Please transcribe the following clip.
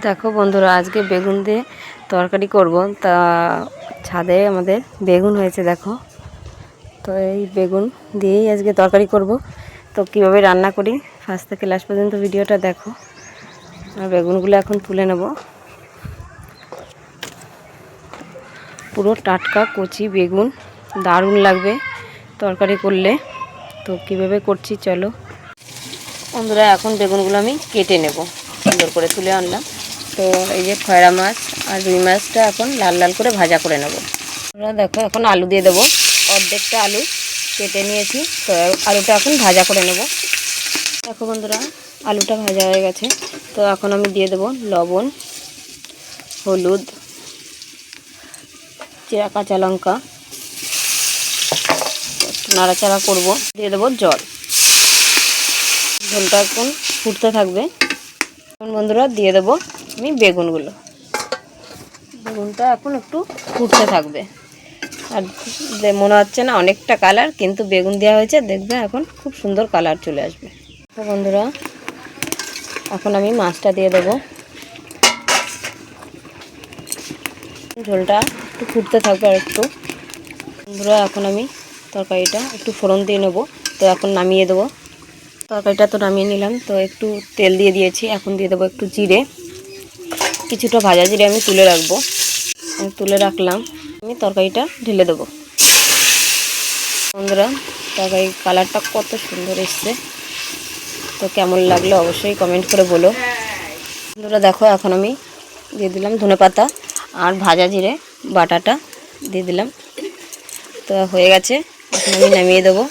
দেখো বন্ধুরা, আজকে বেগুন দিয়ে তরকারি করব। তা ছাদে আমাদের বেগুন হয়েছে দেখো। তো এই বেগুন দিয়েই আজকে তরকারি করব। তো কিভাবে রান্না করি ফার্স্ট থেকে লাস্ট পর্যন্ত ভিডিওটা দেখো। আর বেগুনগুলো এখন তুলে নেব। পুরো টাটকা কচি বেগুন, দারুণ লাগবে তরকারি করলে। তো কিভাবে করছি চলো বন্ধুরা। এখন বেগুনগুলো আমি কেটে নেব, সুন্দর করে তুলে আনলাম। তো এই যে খয়রা মাছ আর রুই মাছটা এখন লাল লাল করে ভাজা করে নেব। আমরা দেখো এখন আলু দিয়ে দেবো। অর্ধেকটা আলু কেটে নিয়েছি, তো আলুটা এখন ভাজা করে নেব। দেখো বন্ধুরা, আলুটা ভাজা হয়ে গেছে। তো এখন আমি দিয়ে দেবো লবণ, হলুদ, চিরা কাঁচা লঙ্কা, নাড়াচাড়া করব। দিয়ে দেবো জল। ঝোলটা এখন ফুটতে থাকবে। এখন বন্ধুরা দিয়ে দেবো আমি বেগুনগুলো। বেগুনটা এখন একটু ফুটতে থাকবে। আর মনে হচ্ছে না অনেকটা কালার, কিন্তু বেগুন দেওয়া হয়েছে, দেখবে এখন খুব সুন্দর কালার চলে আসবে। তো বন্ধুরা, এখন আমি মাছটা দিয়ে দেবো। ঝোলটা একটু ফুটতে থাকবে আর একটু। বন্ধুরা, এখন আমি তরকারিটা একটু ফোড়ন দিয়ে নেবো। তো এখন নামিয়ে দেবো। তরকারিটা তো নামিয়ে নিলাম। তো একটু তেল দিয়ে দিয়েছি, এখন দিয়ে দেবো একটু জিরে। কিছুটা ভাজা জিরে আমি তুলে রাখবো। তুলে রাখলাম। আমি তরকারিটা ঢেলে দেবো। বন্ধুরা, তরকারি কালারটা কত সুন্দর এসছে। তো কেমন লাগলো অবশ্যই কমেন্ট করে বলো। বন্ধুরা দেখো, এখন আমি দিয়ে দিলাম ধনেপাতা আর ভাজা জিরে বাটাটা দিয়ে দিলাম। তো হয়ে গেছে, এখন আমি নামিয়ে দেবো।